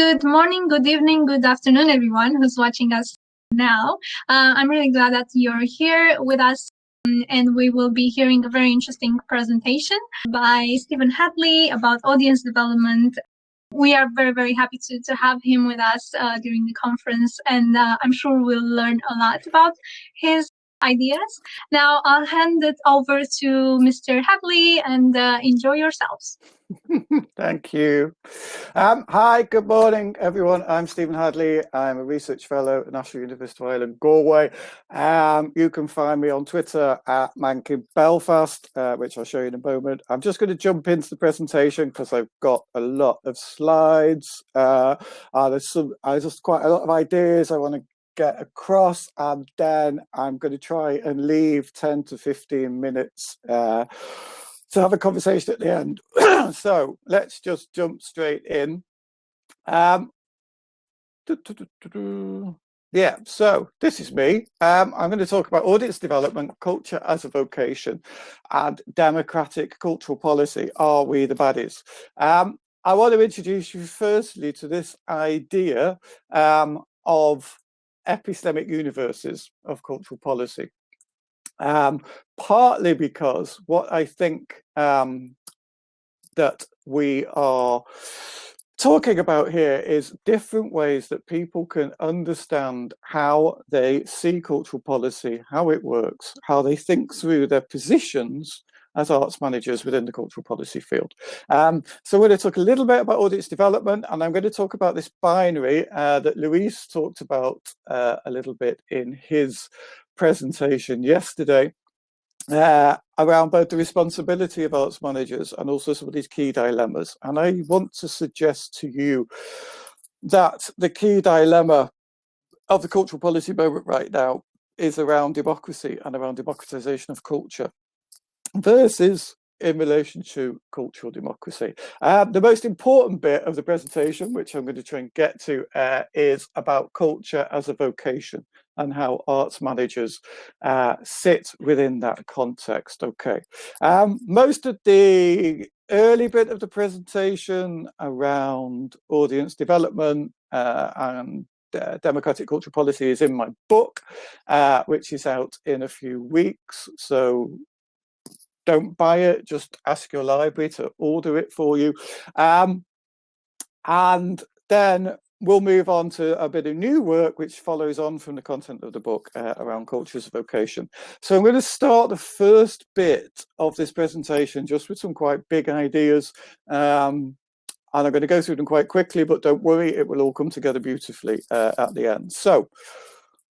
Good morning, good evening, good afternoon, everyone who's watching us now. I'm really glad that you're here with us, and we will be hearing a very interesting presentation by Stephen Hadley about audience development. We are very, very happy to have him with us during the conference, and I'm sure we'll learn a lot about his ideas. Now, I'll hand it over to Mr. Hadley, and enjoy yourselves. Thank you. Hi, good morning, everyone. I'm Stephen Hadley. I'm a research fellow at National University of Ireland, Galway. You can find me on Twitter at @MankinBelfast, which I'll show you in a moment. I'm just going to jump into the presentation because I've got a lot of slides. There's just quite a lot of ideas I want to get across, and then I'm going to try and leave 10 to 15 minutes to have a conversation at the end. So let's just jump straight in. Yeah, so this is me. I'm going to talk about audience development, culture as a vocation, and democratic cultural policy. Are we the baddies? I want to introduce you firstly to this idea of epistemic universes of cultural policy. Partly because what I think that we are talking about here is different ways that people can understand how they see cultural policy, how it works, how they think through their positions as arts managers within the cultural policy field. So we're going to talk a little bit about audience development, and I'm going to talk about this binary that Luis talked about a little bit in his presentation yesterday. Around both the responsibility of arts managers and also some of these key dilemmas. And I want to suggest to you that the key dilemma of the cultural policy moment right now is around democracy and around democratization of culture versus in relation to cultural democracy. The most important bit of the presentation, which I'm going to try and get to, is about culture as a vocation and how arts managers sit within that context. Okay, most of the early bit of the presentation around audience development and democratic cultural policy is in my book, which is out in a few weeks. So don't buy it, just ask your library to order it for you. And then we'll move on to a bit of new work which follows on from the content of the book around culture as a vocation. So I'm going to start the first bit of this presentation just with some quite big ideas. And I'm going to go through them quite quickly, but don't worry, it will all come together beautifully at the end. So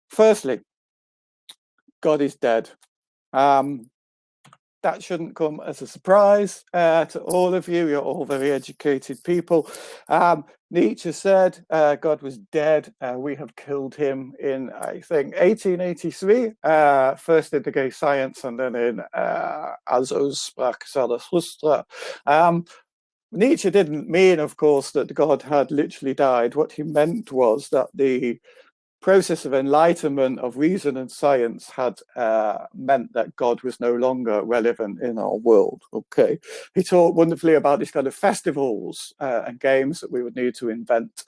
firstly, God is dead. That shouldn't come as a surprise to all of you. You're all very educated people. Nietzsche said God was dead. We have killed him in, I think, 1883, first in the Gay Science and then in Also sprach Zarathustra. Nietzsche didn't mean, of course, that God had literally died. What he meant was that the process of enlightenment of reason and science had meant that God was no longer relevant in our world. Okay, he talked wonderfully about these kind of festivals and games that we would need to invent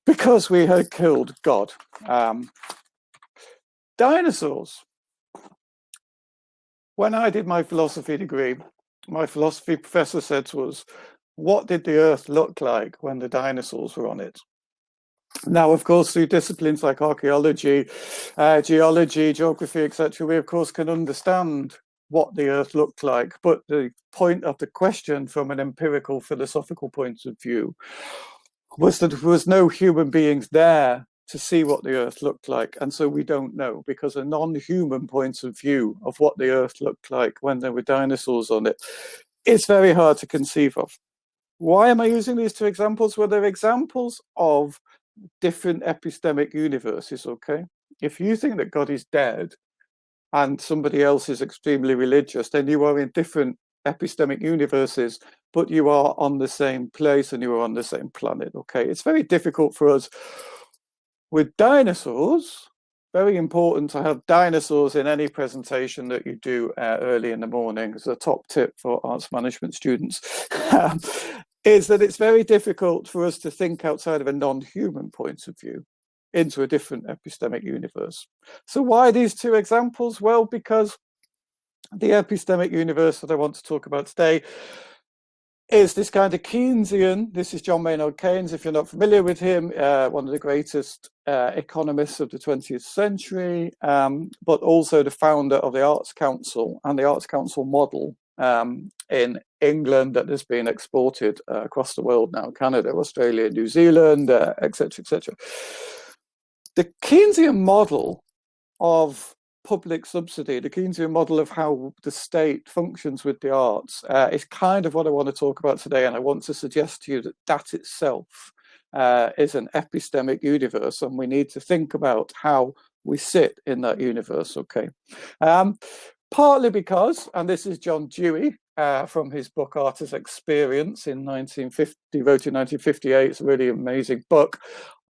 because we had killed God. Dinosaurs. When I did my philosophy degree, my philosophy professor said to us, what did the earth look like when the dinosaurs were on it? Now, of course, through disciplines like archaeology, geology, geography, etc., we, of course, can understand what the earth looked like. But the point of the question from an empirical philosophical point of view was that there was no human beings there to see what the earth looked like. And so we don't know, because a non-human point of view of what the earth looked like when there were dinosaurs on it is very hard to conceive of. Why am I using these two examples? Well, they're examples of different epistemic universes. Okay, if you think that God is dead and somebody else is extremely religious, then you are in different epistemic universes, but you are on the same place and you are on the same planet. Okay, it's very difficult for us with dinosaurs. Very important to have dinosaurs in any presentation that you do early in the morning. It's a top tip for arts management students. is that it's very difficult for us to think outside of a non-human point of view into a different epistemic universe. So why these two examples? Well, because the epistemic universe that I want to talk about today is this kind of Keynesian. This is John Maynard Keynes, if you're not familiar with him, one of the greatest economists of the 20th century, but also the founder of the Arts Council and the Arts Council model in England that has been exported across the world now, Canada, Australia, New Zealand, etc., etc. The Keynesian model of public subsidy, the Keynesian model of how the state functions with the arts, is kind of what I want to talk about today. And I want to suggest to you that that itself is an epistemic universe, and we need to think about how we sit in that universe, okay? Partly because, and this is John Dewey from his book Art as Experience in 1950, wrote in 1958, it's a really amazing book.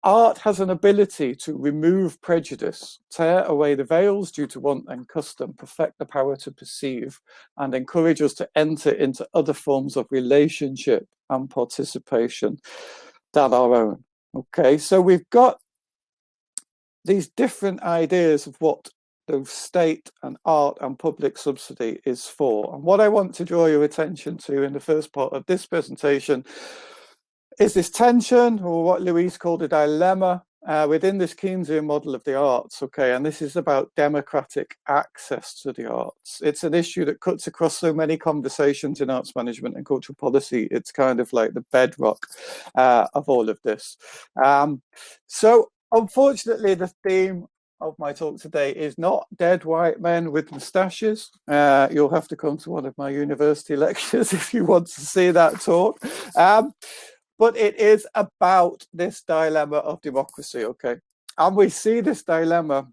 Art has an ability to remove prejudice, tear away the veils due to want and custom, perfect the power to perceive, and encourage us to enter into other forms of relationship and participation than our own. Okay, so we've got these different ideas of what the state and art and public subsidy is for. And what I want to draw your attention to in the first part of this presentation is this tension, or what Louise called a dilemma, within this Keynesian model of the arts, okay? And this is about democratic access to the arts. It's an issue that cuts across so many conversations in arts management and cultural policy. It's kind of like the bedrock of all of this. So unfortunately, the theme of my talk today is not dead white men with moustaches. You'll have to come to one of my university lectures if you want to see that talk. But it is about this dilemma of democracy, okay? And we see this dilemma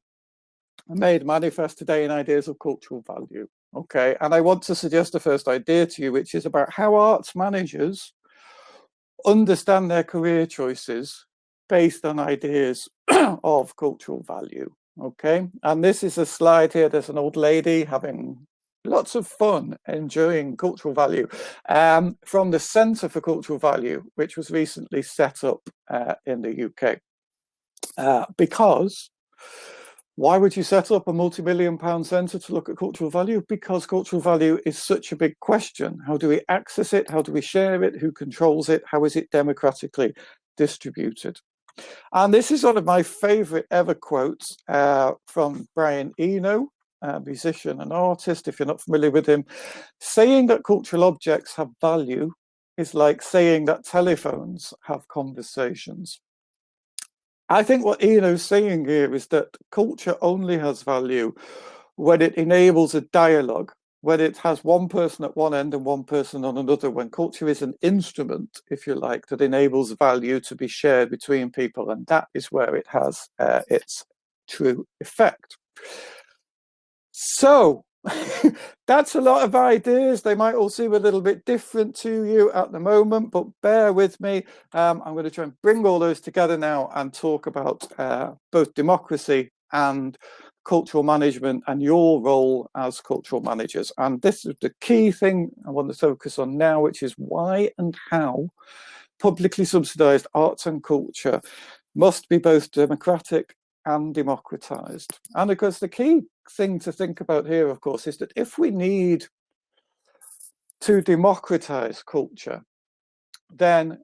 made manifest today in ideas of cultural value, okay? And I want to suggest the first idea to you, which is about how arts managers understand their career choices based on ideas of cultural value, okay? And this is a slide here. There's an old lady having lots of fun enjoying cultural value from the Centre for Cultural Value, which was recently set up in the UK. Because why would you set up a multi-million-pound centre to look at cultural value? Because cultural value is such a big question. How do we access it? How do we share it? Who controls it? How is it democratically distributed? And this is one of my favourite ever quotes from Brian Eno, a musician and artist, if you're not familiar with him. Saying that cultural objects have value is like saying that telephones have conversations. I think what Eno's saying here is that culture only has value when it enables a dialogue, when it has one person at one end and one person on another, when culture is an instrument, if you like, that enables value to be shared between people, and that is where it has its true effect. So that's a lot of ideas. They might all seem a little bit different to you at the moment, but bear with me. I'm going to try and bring all those together now and talk about both democracy and cultural management and your role as cultural managers. And this is the key thing I want to focus on now, which is why and how publicly subsidized arts and culture must be both democratic and democratized. And of course, the key thing to think about here, of course, is that if we need to democratize culture, then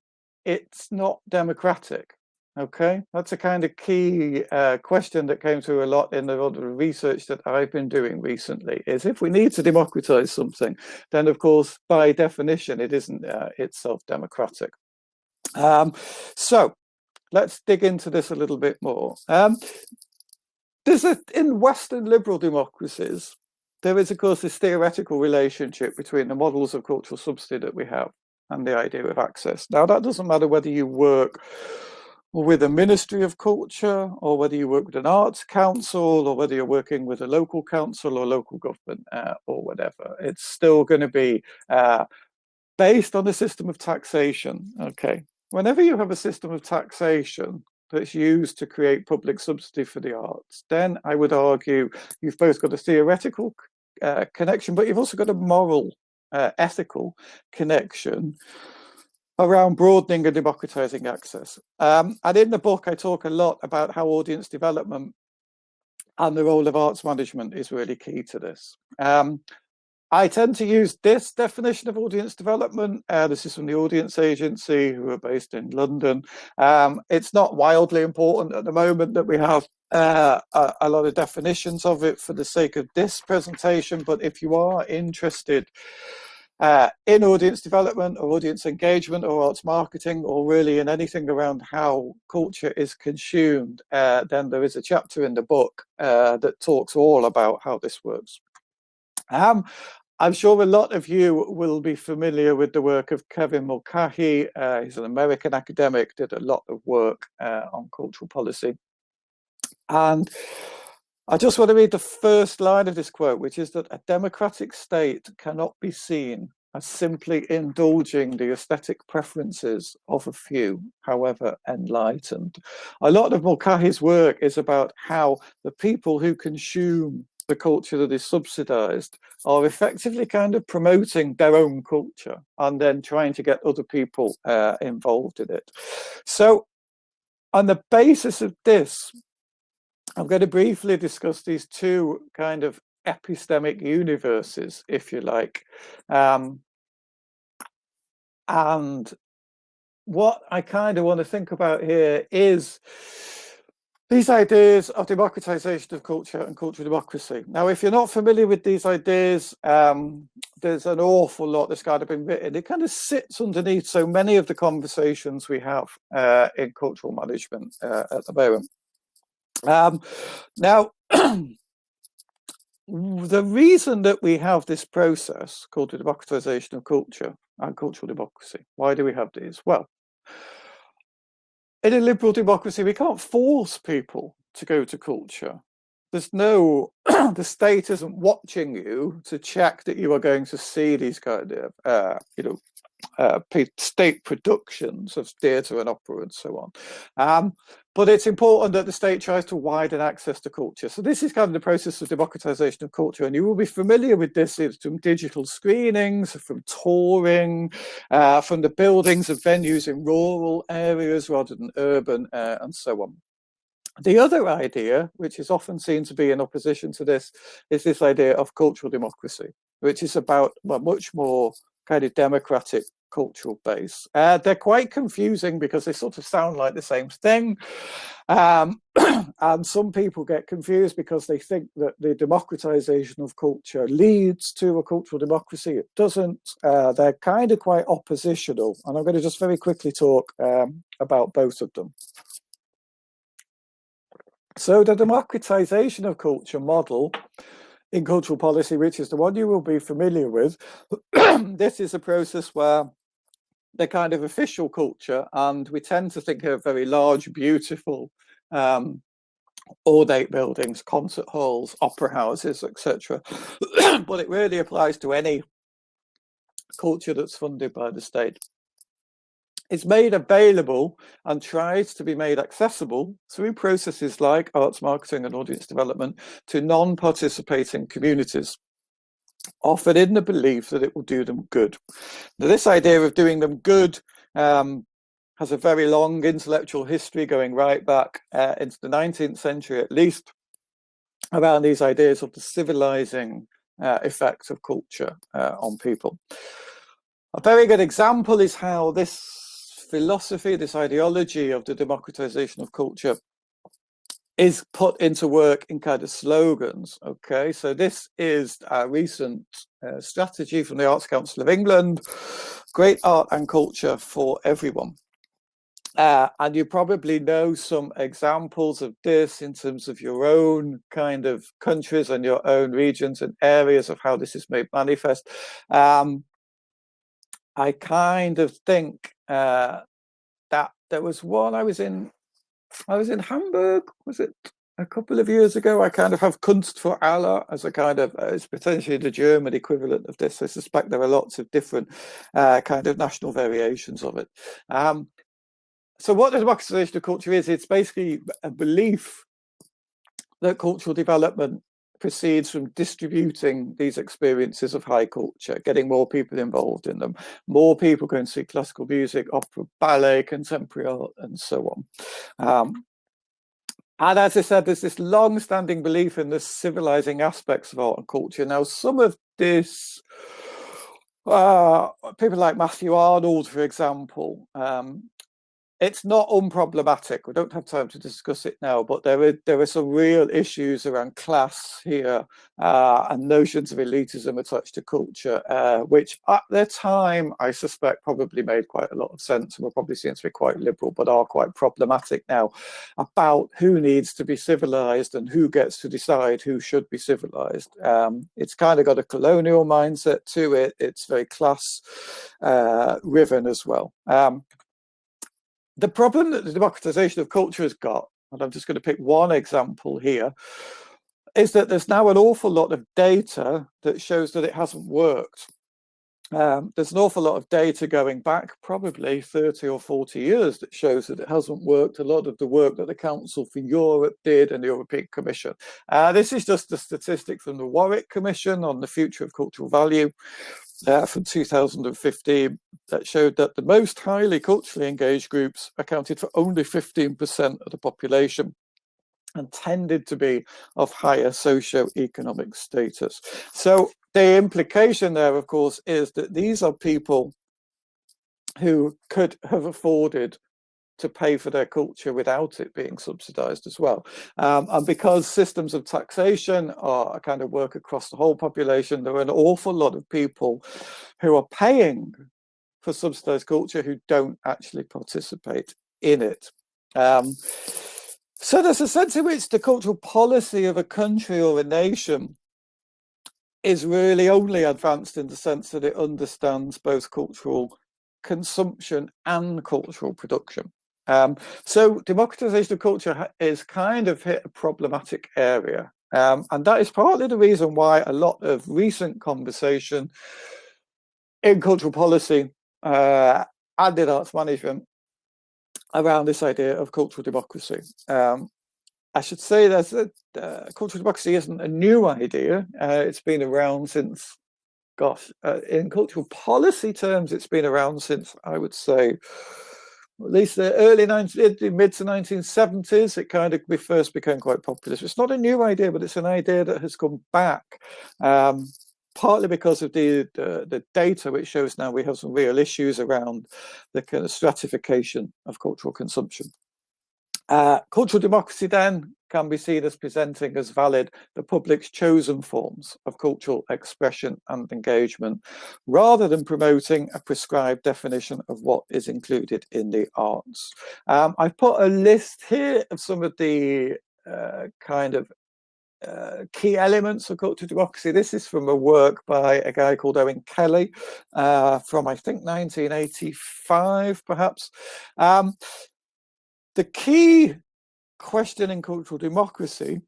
it's not democratic. Okay, that's a kind of key question that came through a lot in the research that I've been doing recently, is if we need to democratize something, then of course, by definition, it isn't itself democratic. So let's dig into this a little bit more. In Western liberal democracies, there is, of course, this theoretical relationship between the models of cultural subsidy that we have and the idea of access. Now, that doesn't matter whether you work with a Ministry of Culture, or whether you work with an arts council, or whether you're working with a local council or local government, or whatever. It's still going to be based on a system of taxation. Okay, whenever you have a system of taxation that's used to create public subsidy for the arts, then I would argue you've both got a theoretical connection, but you've also got a moral, ethical connection around broadening and democratizing access. And in the book, I talk a lot about how audience development and the role of arts management is really key to this. I tend to use this definition of audience development. This is from the Audience Agency, who are based in London. It's not wildly important at the moment that we have a lot of definitions of it for the sake of this presentation, but if you are interested in audience development or audience engagement or arts marketing, or really in anything around how culture is consumed, then there is a chapter in the book that talks all about how this works. I'm sure a lot of you will be familiar with the work of Kevin Mulcahy. He's an American academic, did a lot of work on cultural policy. And I just want to read the first line of this quote, which is that a democratic state cannot be seen as simply indulging the aesthetic preferences of a few, however enlightened. A lot of Mulcahy's work is about how the people who consume the culture that is subsidized are effectively kind of promoting their own culture and then trying to get other people involved in it. So on the basis of this, I'm going to briefly discuss these two kind of epistemic universes, if you like. And what I kind of want to think about here is these ideas of democratization of culture and cultural democracy. Now, if you're not familiar with these ideas, there's an awful lot that's kind of been written. It kind of sits underneath so many of the conversations we have in cultural management at the moment. Now, the reason that we have this process called the democratization of culture and cultural democracy, why do we have these? Well, in a liberal democracy, we can't force people to go to culture. There's no, the state isn't watching you to check that you are going to see these kind of, state productions of theatre and opera and so on. But it's important that the state tries to widen access to culture. So this is kind of the process of democratization of culture. And you will be familiar with this from digital screenings, from touring, from the buildings of venues in rural areas rather than urban, and so on. The other idea, which is often seen to be in opposition to this, is this idea of cultural democracy, which is about a much more kind of democratic cultural base. They're quite confusing because they sort of sound like the same thing. And some people get confused because they think that the democratization of culture leads to a cultural democracy. It doesn't. They're kind of quite oppositional. And I'm going to just very quickly talk about both of them. So the democratization of culture model in cultural policy, which is the one you will be familiar with, this is a process where the kind of official culture, and we tend to think of very large, beautiful, ornate buildings, concert halls, opera houses, etc. But it really applies to any culture that's funded by the state. It's made available and tries to be made accessible through processes like arts marketing and audience development to non-participating communities, often in the belief that it will do them good. Now, this idea of doing them good has a very long intellectual history going right back into the 19th century, at least, around these ideas of the civilizing effects of culture on people. A very good example is how this philosophy, this ideology of the democratization of culture is put into work in kind of slogans. Okay, so this is a recent strategy from the Arts Council of England: great art and culture for everyone. And you probably know some examples of this in terms of your own kind of countries and your own regions and areas of how this is made manifest. I kind of think that there was one, I was in Hamburg, was it a couple of years ago? I kind of have Kunst für alle as a kind of, it's potentially the German equivalent of this. I suspect there are lots of different kind of national variations of it. So what the democratization of culture is, it's basically a belief that cultural development proceeds from distributing these experiences of high culture, getting more people involved in them, more people going to see classical music, opera, ballet, contemporary art, and so on. And as I said, there's this long-standing belief in the civilizing aspects of art and culture. Now, some of this, people like Matthew Arnold, for example, it's not unproblematic. We don't have time to discuss it now, but there are some real issues around class here and notions of elitism attached to culture, which at the time, I suspect, probably made quite a lot of sense and were probably seen to be quite liberal, but are quite problematic now about who needs to be civilized and who gets to decide who should be civilized. It's kind of got a colonial mindset to it. It's very class driven as well. The problem that the democratization of culture has got, and I'm just going to pick one example here, is that there's now an awful lot of data that shows that it hasn't worked. There's an awful lot of data going back probably 30 or 40 years that shows that it hasn't worked. A lot of the work that the Council for Europe did and the European Commission. This is just a statistic from the Warwick Commission on the future of cultural value. From 2015 that showed that the most highly culturally engaged groups accounted for only 15% of the population and tended to be of higher socio-economic status. So the implication there, of course, is that these are people who could have afforded to pay for their culture without it being subsidized as well. And because systems of taxation are kind of work across the whole population, there are an awful lot of people who are paying for subsidized culture who don't actually participate in it. So there's a sense in which the cultural policy of a country or a nation is really only advanced in the sense that it understands both cultural consumption and cultural production. So democratization of culture is kind of hit a problematic area. And that is partly the reason why a lot of recent conversation in cultural policy and in arts management around this idea of cultural democracy. I should say that cultural democracy isn't a new idea. It's been around since, in cultural policy terms, it's been around since, I would say, at least the mid to 1970s, it kind of first became quite popular. So it's not a new idea, but it's an idea that has come back, partly because of the data, which shows now we have some real issues around the kind of stratification of cultural consumption. Cultural democracy then can be seen as presenting as valid the public's chosen forms of cultural expression and engagement, rather than promoting a prescribed definition of what is included in the arts. I've put a list here of some of the key elements of cultural democracy. This is from a work by a guy called Owen Kelly from, I think, 1985, perhaps. The key question in cultural democracy,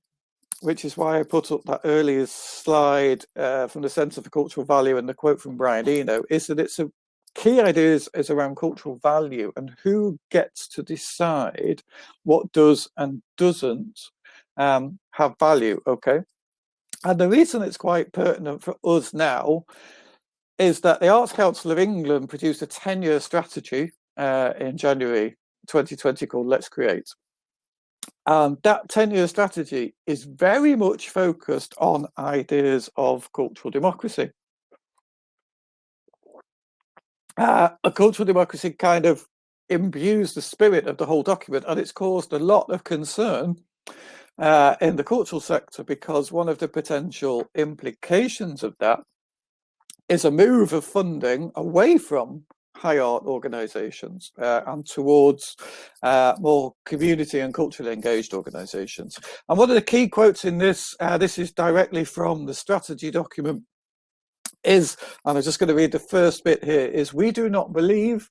which is why I put up that earlier slide from the Centre for Cultural Value and the quote from Brian Eno, is that it's a key idea is around cultural value and who gets to decide what does and doesn't have value, okay? And the reason it's quite pertinent for us now is that the Arts Council of England produced a 10-year strategy in January 2020 called Let's Create. That 10-year strategy is very much focused on ideas of cultural democracy. A cultural democracy kind of imbues the spirit of the whole document, and it's caused a lot of concern in the cultural sector, because one of the potential implications of that is a move of funding away from high art organizations and towards more community and culturally engaged organizations. And one of the key quotes in this, this is directly from the strategy document, is, and I'm just going to read the first bit here, is we do not believe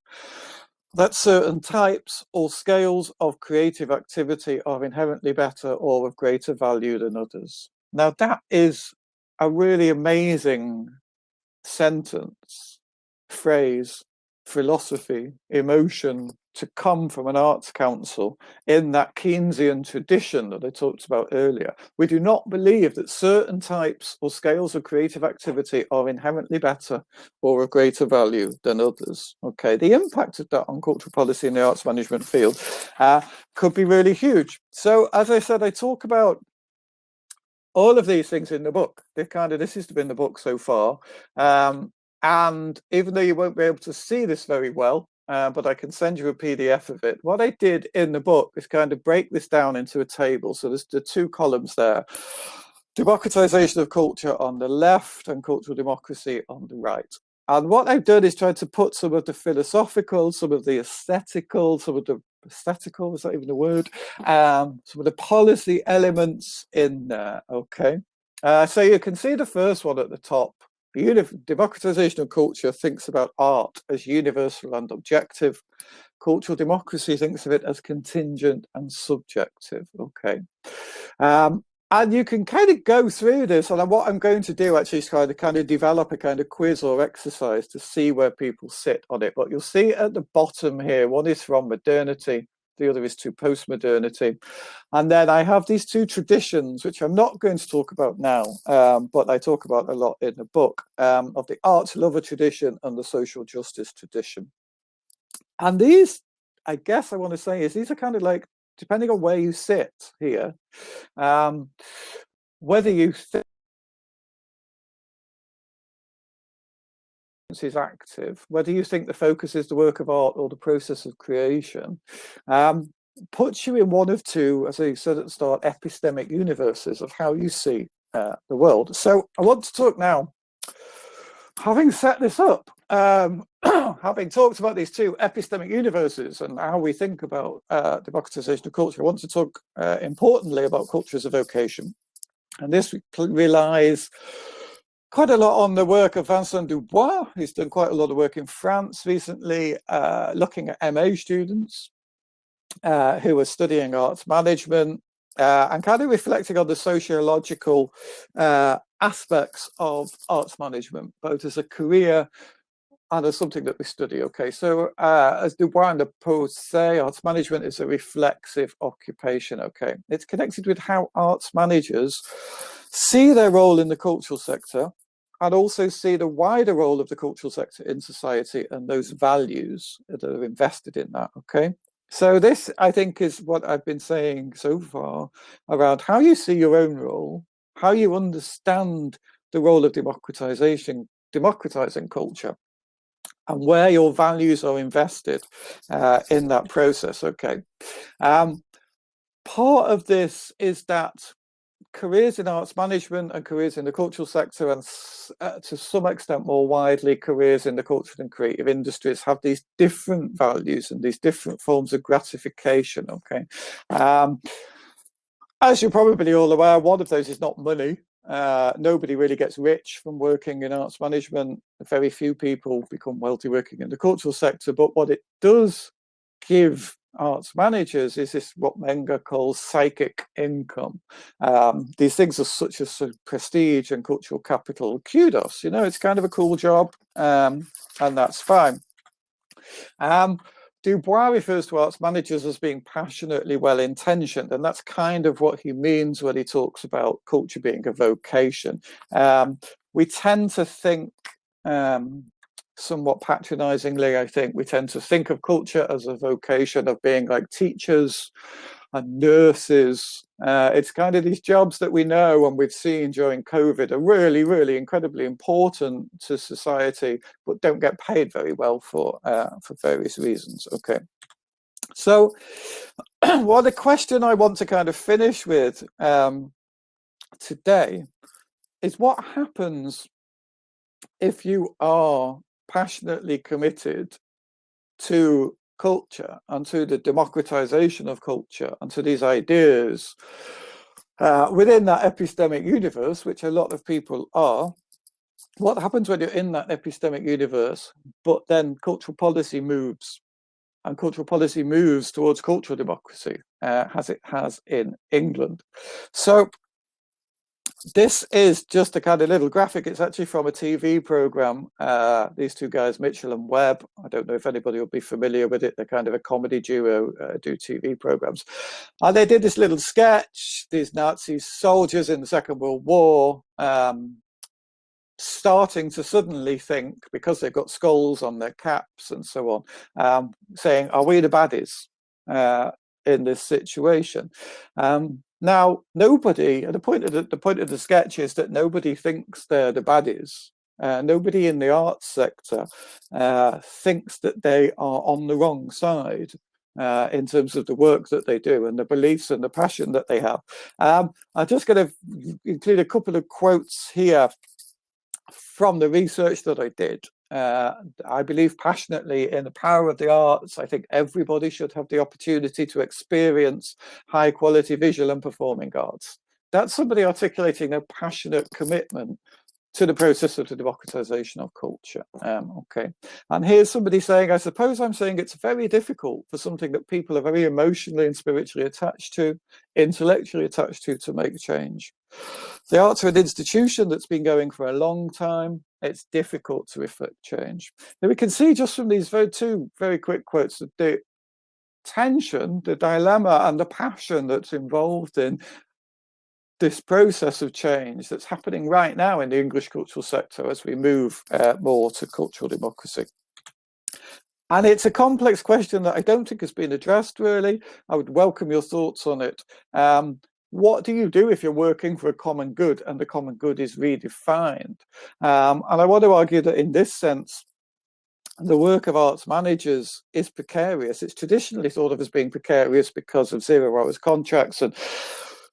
that certain types or scales of creative activity are inherently better or of greater value than others. Now that is a really amazing sentence, phrase, philosophy, emotion, to come from an arts council in that Keynesian tradition that I talked about earlier. We do not believe that certain types or scales of creative activity are inherently better or of greater value than others. Okay, the impact of that on cultural policy in the arts management field could be really huge. So as I said, I talk about all of these things in the book. This has been the book so far. And even though you won't be able to see this very well, but I can send you a PDF of it. What I did in the book is kind of break this down into a table. So there's the two columns there. Democratization of culture on the left and cultural democracy on the right. And what I've done is tried to put some of the philosophical, some of the aesthetical, some of the aesthetical, is that even a word? Some of the policy elements in there, okay? So you can see the first one at the top. Democratization of culture thinks about art as universal and objective. Cultural democracy thinks of it as contingent and subjective, okay? And you can kind of go through this, and what I'm going to do actually is kind of develop a kind of quiz or exercise to see where people sit on it. But you'll see at the bottom here, one is from modernity, the other is to postmodernity. And then I have these two traditions, which I'm not going to talk about now, but I talk about a lot in the book, of the arts lover tradition and the social justice tradition. And these, I guess I want to say, is these are kind of like, depending on where you sit here, whether you think is active, whether you think the focus is the work of art or the process of creation, puts you in one of two, as I said at the start, epistemic universes of how you see the world. So I want to talk now, having set this up, having talked about these two epistemic universes and how we think about democratization of culture, I want to talk importantly about culture as a vocation. And this relies quite a lot on the work of Vincent Dubois, who's done quite a lot of work in France recently, looking at MA students who are studying arts management and kind of reflecting on the sociological aspects of arts management, both as a career and as something that we study. Okay, so as Dubois and the poets say, arts management is a reflexive occupation. Okay, it's connected with how arts managers see their role in the cultural sector and also see the wider role of the cultural sector in society and those values that are invested in that. Okay, so this, I think, is what I've been saying so far around how you see your own role, how you understand the role of democratizing culture, and where your values are invested in that process. Okay, part of this is that careers in arts management and careers in the cultural sector, and to some extent more widely careers in the cultural and creative industries, have these different values and these different forms of gratification. Okay, as you're probably all aware, one of those is not money. Nobody really gets rich from working in arts management. Very few people become wealthy working in the cultural sector. But what it does give arts managers is this, what Menger calls psychic income. These things are such as prestige and cultural capital. Kudos, you know, it's kind of a cool job, and that's fine. Dubois refers to arts managers as being passionately well-intentioned, and that's kind of what he means when he talks about culture being a vocation. We tend to think, somewhat patronizingly, I think, we tend to think of culture as a vocation of being like teachers and nurses. It's kind of these jobs that we know and we've seen during COVID are really, really incredibly important to society, but don't get paid very well for various reasons. Okay, so well, the question I want to kind of finish with today is what happens if you are passionately committed to culture and to the democratization of culture and to these ideas within that epistemic universe, which a lot of people are. What happens when you're in that epistemic universe, but then cultural policy moves, and cultural policy moves towards cultural democracy, as it has in England? So This is just a kind of little graphic. It's actually from a TV program. These two guys, Mitchell and Webb. I don't know if anybody will be familiar with it. They're kind of a comedy duo, do TV programs. And they did this little sketch. These Nazi soldiers in the Second World War, starting to suddenly think, because they've got skulls on their caps and so on, saying, are we the baddies in this situation? Now, nobody, the point of the sketch is that nobody thinks they're the baddies. Nobody in the arts sector thinks that they are on the wrong side in terms of the work that they do and the beliefs and the passion that they have. I'm just going to include a couple of quotes here from the research that I did. I believe passionately in the power of the arts. I think everybody should have the opportunity to experience high quality visual and performing arts. That's somebody articulating a passionate commitment to the process of the democratization of culture. Okay, and here's somebody saying, I suppose I'm saying it's very difficult for something that people are very emotionally and spiritually attached to, intellectually attached to make change. The arts are an institution that's been going for a long time. It's difficult to effect change. Now we can see just from these two very quick quotes that the tension, the dilemma and the passion that's involved in this process of change that's happening right now in the English cultural sector as we move more to cultural democracy. And it's a complex question that I don't think has been addressed really. I would welcome your thoughts on it. What do you do if you're working for a common good and the common good is redefined? And I want to argue that in this sense, the work of arts managers is precarious. It's traditionally thought of as being precarious because of 0 hours contracts and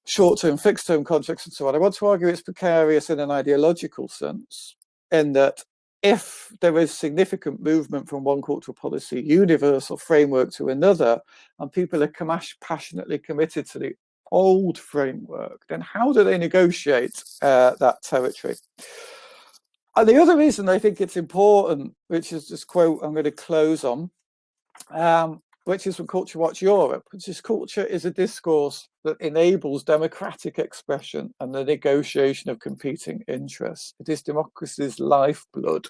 short-term, fixed-term contracts and so on. I want to argue it's precarious in an ideological sense, in that if there is significant movement from one cultural policy universal framework to another, and people are passionately committed to the old framework, then how do they negotiate that territory? And the other reason I think it's important, which is this quote I'm going to close on, which is from Culture Watch Europe, which is culture is a discourse that enables democratic expression and the negotiation of competing interests. It is democracy's lifeblood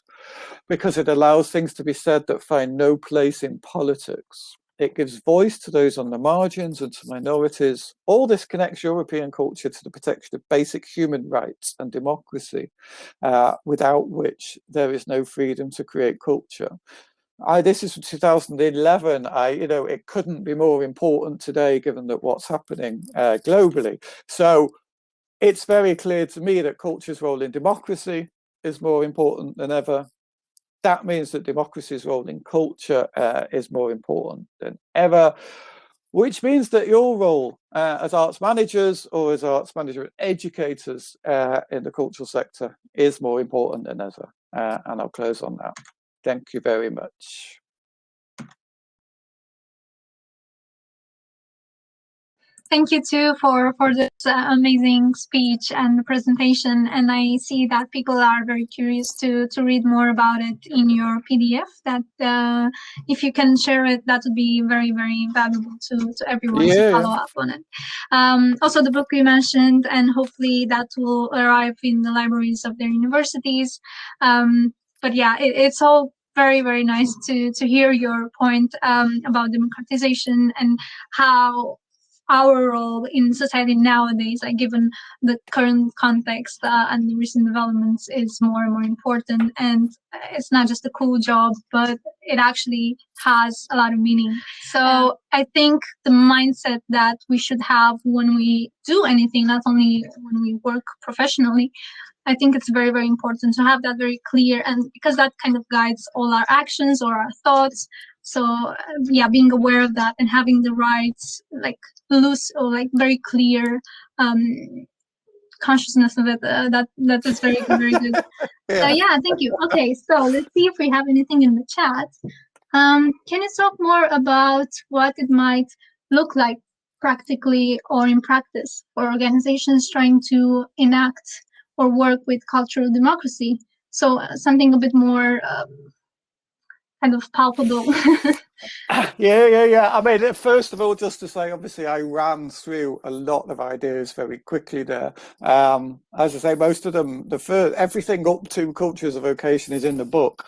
because it allows things to be said that find no place in politics. It gives voice to those on the margins and to minorities. All this connects European culture to the protection of basic human rights and democracy, without which there is no freedom to create culture. This is from 2011. It couldn't be more important today, given that what's happening globally. So it's very clear to me that culture's role in democracy is more important than ever. That means that democracy's role in culture is more important than ever, which means that your role as arts managers or as arts manager educators in the cultural sector is more important than ever. And I'll close on that. Thank you very much. Thank you too for this amazing speech and presentation. And I see that people are very curious to read more about it in your PDF. That if you can share it, that would be very, very valuable to everyone to follow up on it. Also, the book you mentioned, and hopefully that will arrive in the libraries of their universities. But yeah, it's all very, very nice to hear your point about democratization and how our role in society nowadays, like given the current context and the recent developments, is more and more important. And it's not just a cool job, but it actually has a lot of meaning. So I think the mindset that we should have when we do anything, not only when we work professionally, I think it's very, very important to have that very clear, and because that kind of guides all our actions or our thoughts. So yeah, being aware of that and having the right, like loose or like very clear consciousness of it, that is very, very good. So yeah, thank you. Okay, so let's see if we have anything in the chat. Can you talk more about what it might look like practically or in practice for organizations trying to enact or work with cultural democracy? So something a bit more kind of palpable. Yeah. I mean, first of all, just to say, obviously, I ran through a lot of ideas very quickly there. As I say, most of them, everything up to Culture-as-Vocation is in the book.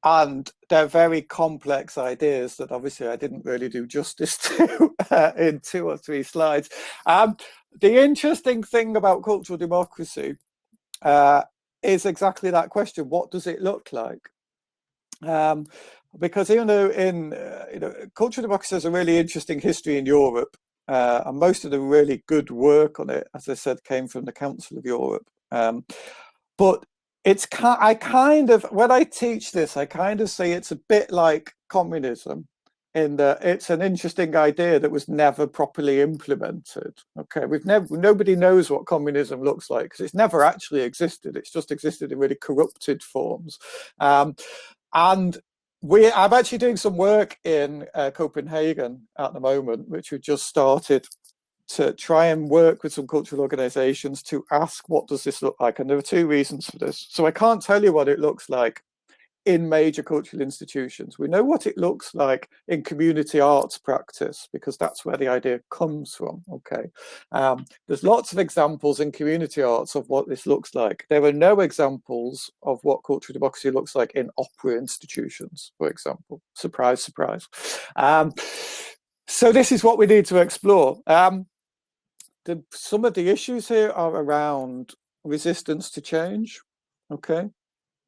And they're very complex ideas that obviously I didn't really do justice to in 2 or 3 slides. The interesting thing about cultural democracy is exactly that question: what does it look like? Because even though cultural democracy has a really interesting history in Europe, and most of the really good work on it, as I said, came from the Council of Europe. But when I teach this, I kind of say it's a bit like communism, in that it's an interesting idea that was never properly implemented. Okay, nobody knows what communism looks like because it's never actually existed. It's just existed in really corrupted forms. And I'm actually doing some work in Copenhagen at the moment, which we've just started, to try and work with some cultural organizations to ask, what does this look like? And there are 2 reasons for this. So I can't tell you what it looks like in major cultural institutions. We know what it looks like in community arts practice, because that's where the idea comes from. Okay, there's lots of examples in community arts of what this looks like. There are no examples of what cultural democracy looks like in opera institutions, for example. Surprise, surprise. So this is what we need to explore. Some of the issues here are around resistance to change. Okay,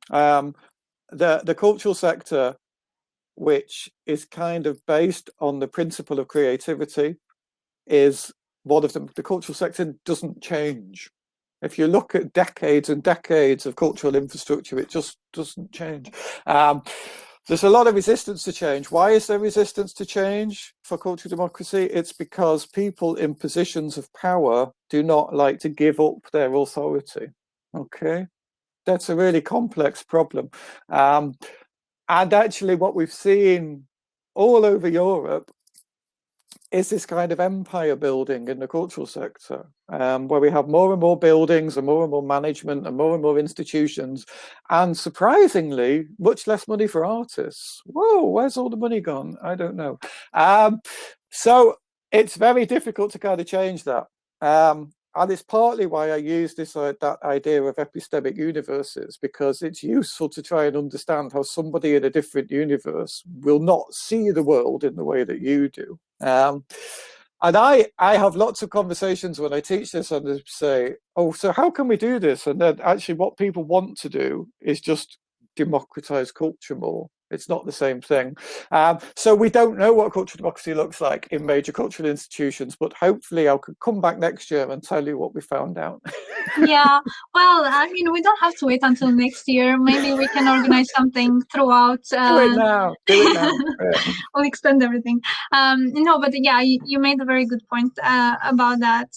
the cultural sector, which is kind of based on the principle of creativity, is one of them. The cultural sector doesn't change. If you look at decades and decades of cultural infrastructure, it just doesn't change. There's a lot of resistance to change. Why is there resistance to change for cultural democracy? It's because people in positions of power do not like to give up their authority. Okay, that's a really complex problem. And actually, what we've seen all over Europe is this kind of empire building in the cultural sector, where we have more and more buildings and more management and more institutions, and surprisingly, much less money for artists. Whoa, where's all the money gone? I don't know. So it's very difficult to kind of change that. And it's partly why I use that idea of epistemic universes, because it's useful to try and understand how somebody in a different universe will not see the world in the way that you do. And I have lots of conversations when I teach this, and they say, oh, so how can we do this? And then actually what people want to do is just democratize culture more. It's not the same thing. So we don't know what cultural democracy looks like in major cultural institutions, but hopefully I could come back next year and tell you what we found out. Yeah, well, I mean, we don't have to wait until next year. Maybe we can organize something throughout. Do it now. Do it now. Yeah. We'll extend everything. No, but yeah, you made a very good point about that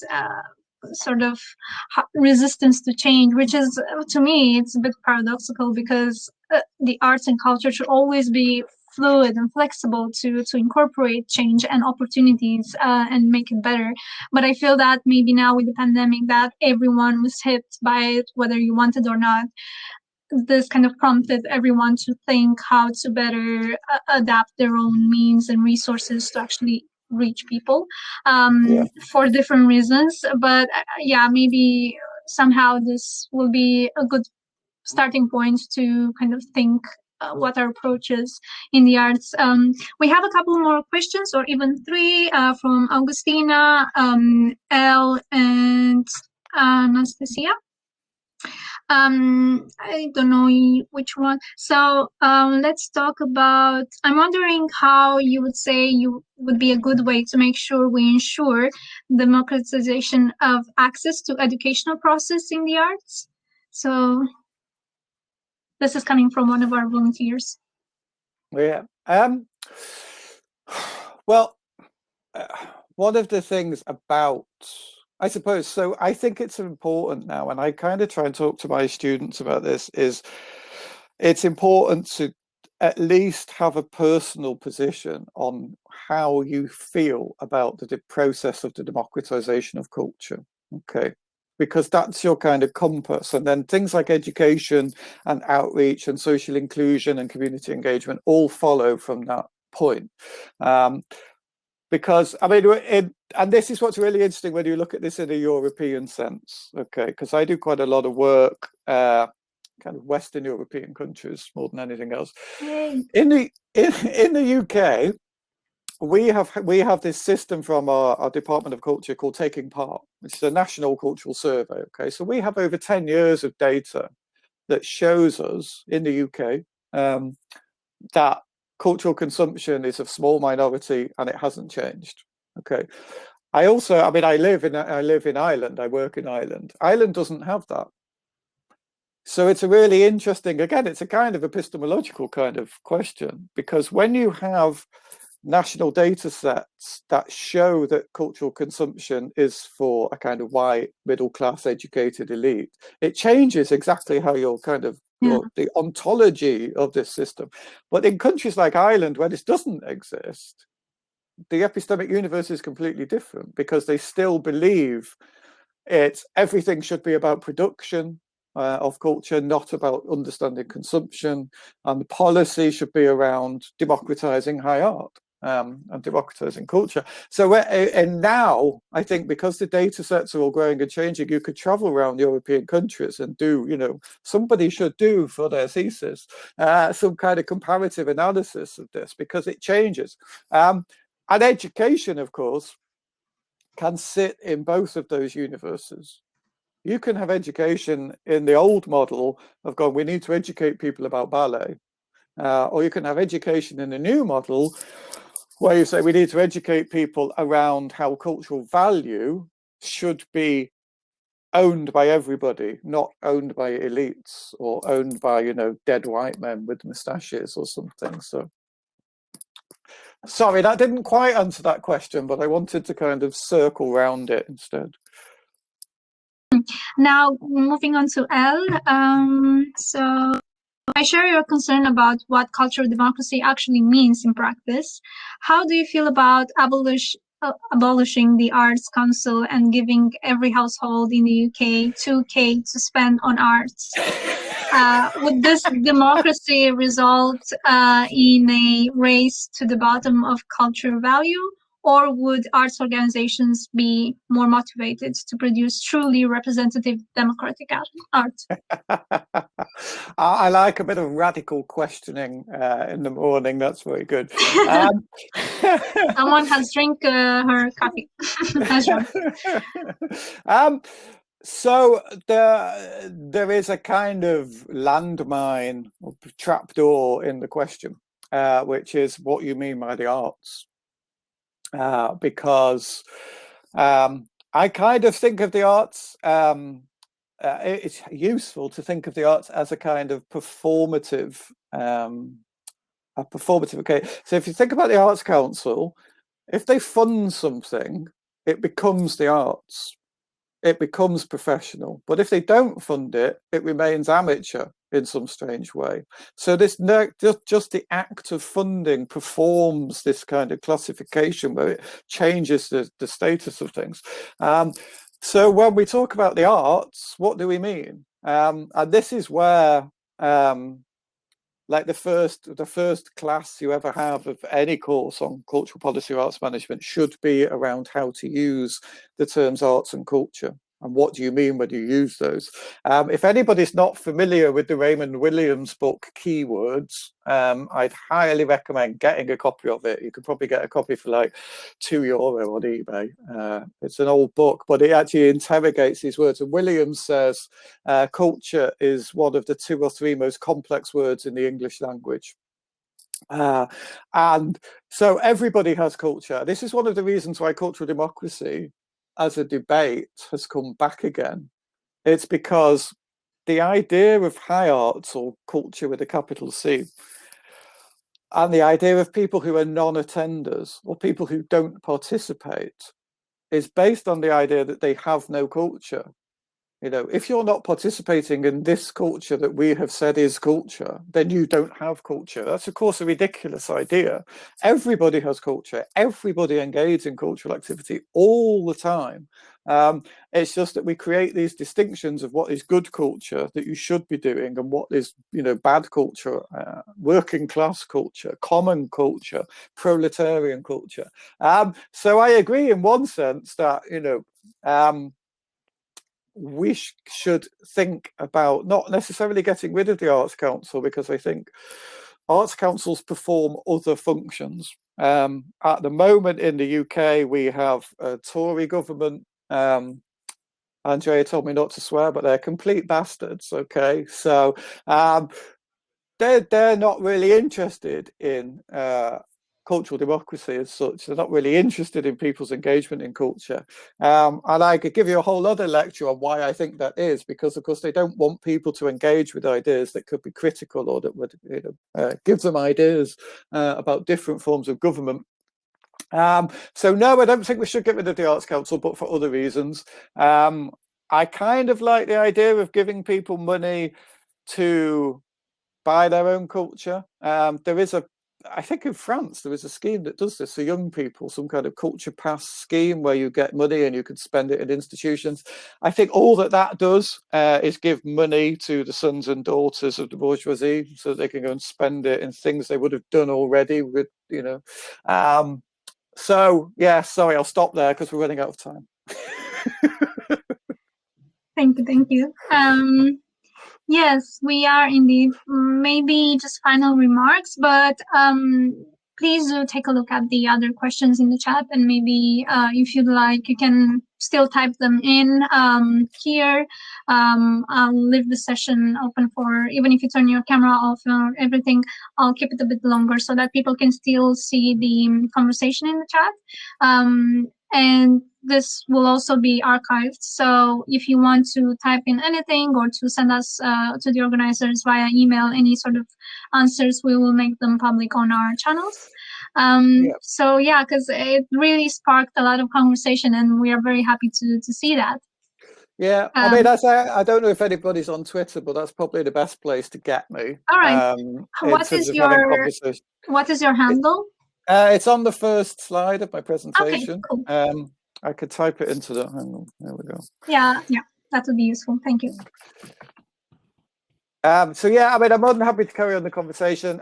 sort of resistance to change, which is, to me, it's a bit paradoxical, because the arts and culture should always be fluid and flexible to incorporate change and opportunities and make it better. But I feel that maybe now with the pandemic, that everyone was hit by it, whether you wanted or not. This kind of prompted everyone to think how to better adapt their own means and resources to actually reach people for different reasons. But yeah, maybe somehow this will be a good starting point to kind of think what our approach is in the arts. We have a couple more questions, or even 3, from Augustina, Elle, and Anastasia. I don't know which one. So let's talk about, I'm wondering how you would say you would be a good way to make sure we ensure democratization of access to educational process in the arts. So this is coming from one of our volunteers. Yeah. Well, one of the things about, I suppose, so I think it's important now, and I kind of try and talk to my students about this, is it's important to at least have a personal position on how you feel about the process of the democratization of culture. Okay. because that's your kind of compass. And then things like education and outreach and social inclusion and community engagement all follow from that point. Because, I mean, and this is what's really interesting when you look at this in a European sense, okay? Because I do quite a lot of work, kind of Western European countries more than anything else. Yay. In the UK, we have this system from our Department of Culture called Taking Part, which is a national cultural survey, okay? So we have over 10 years of data that shows us in the UK that cultural consumption is a small minority and it hasn't changed. Okay. I mean, I live in Ireland. I work in Ireland. Ireland doesn't have that. So it's a really interesting, again, it's a kind of epistemological kind of question, because when you have national data sets that show that cultural consumption is for a kind of white, middle class, educated elite, it changes exactly how you're kind of the ontology of this system. But in countries like Ireland, where this doesn't exist, the epistemic universe is completely different, because they still believe everything should be about production of culture, not about understanding consumption, and the policy should be around democratizing high art. And democratizing culture. So, and now I think because the data sets are all growing and changing, you could travel around European countries and do, somebody should do for their thesis some kind of comparative analysis of this, because it changes. And education, of course, can sit in both of those universes. You can have education in the old model of going, we need to educate people about ballet, or you can have education in the new model, where you say we need to educate people around how cultural value should be owned by everybody, not owned by elites or owned by, dead white men with moustaches or something. So, sorry, that didn't quite answer that question, but I wanted to kind of circle around it instead. Now, moving on to Elle. So I share your concern about what cultural democracy actually means in practice. How do you feel about abolishing the Arts Council and giving every household in the UK 2K to spend on arts? Would this democracy result in a race to the bottom of cultural value? Or would arts organizations be more motivated to produce truly representative democratic art? I like a bit of radical questioning in the morning. That's very good. Someone has drank her coffee. So there is a kind of landmine or trapdoor in the question, which is what you mean by the arts. Because I kind of think of the arts, it's useful to think of the arts as a kind of performative, okay. So if you think about the Arts Council, if they fund something, it becomes the arts. It becomes professional. But if they don't fund it, it remains amateur in some strange way. So this just the act of funding performs this kind of classification where it changes the status of things. So when we talk about the arts, what do we mean? And this is where like the first class you ever have of any course on cultural policy or arts management should be around how to use the terms arts and culture. And what do you mean when you use those? If anybody's not familiar with the Raymond Williams book, Keywords, I'd highly recommend getting a copy of it. You could probably get a copy for like €2 on eBay. It's an old book, but it actually interrogates these words. And Williams says culture is one of the 2 or 3 most complex words in the English language. And so everybody has culture. This is one of the reasons why cultural democracy as a debate has come back again. It's because the idea of high arts or culture with a capital C and the idea of people who are non-attenders or people who don't participate is based on the idea that they have no culture. You know, if you're not participating in this culture that we have said is culture, then you don't have culture. That's, of course, a ridiculous idea. Everybody has culture. Everybody engages in cultural activity all the time. It's just that we create these distinctions of what is good culture that you should be doing and what is, you know, bad culture, working class culture, common culture, proletarian culture. So I agree in one sense that, you know, we should think about not necessarily getting rid of the Arts Council, because I think Arts Councils perform other functions. At the moment in the UK, we have a Tory government. Andrea told me not to swear, but they're complete bastards. Okay, so they're not really interested in cultural democracy as such. They're not really interested in people's engagement in culture. And I could give you a whole other lecture on why I think that is, because of course they don't want people to engage with ideas that could be critical or that would, you know, give them ideas about different forms of government. So no, I don't think we should get rid of the Arts Council, but for other reasons. I kind of like the idea of giving people money to buy their own culture. There is I think in France, there is a scheme that does this for young people, some kind of culture pass scheme where you get money and you can spend it in institutions. I think all that does is give money to the sons and daughters of the bourgeoisie so they can go and spend it in things they would have done already with, you know. So, yeah, sorry, I'll stop there because we're running out of time. Thank you. Yes, we are indeed. Maybe just final remarks, but please do take a look at the other questions in the chat, and maybe if you'd like, you can still type them in here. I'll leave the session open for, even if you turn your camera off or everything, I'll keep it a bit longer so that people can still see the conversation in the chat. And this will also be archived. So if you want to type in anything or to send us to the organizers via email any sort of answers, we will make them public on our channels. So yeah, because it really sparked a lot of conversation, and we are very happy to see that. Yeah, I mean, I don't know if anybody's on Twitter, but that's probably the best place to get me. All right. What is your handle? It's on the first slide of my presentation. Okay, cool. I could type it into the, hang on, there we go. Yeah, that would be useful. Thank you. So yeah, I mean, I'm more than happy to carry on the conversation.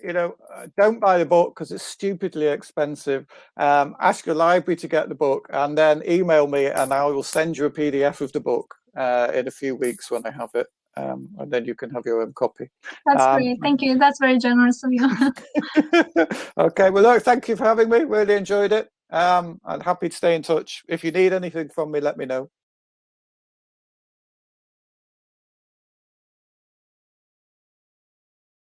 You know, don't buy the book because it's stupidly expensive. Ask your library to get the book and then email me and I will send you a PDF of the book in a few weeks when I have it. And then you can have your own copy. That's great. Thank you. That's very generous of you. Okay. Well, look, thank you for having me. Really enjoyed it. I'm happy to stay in touch. If you need anything from me, let me know.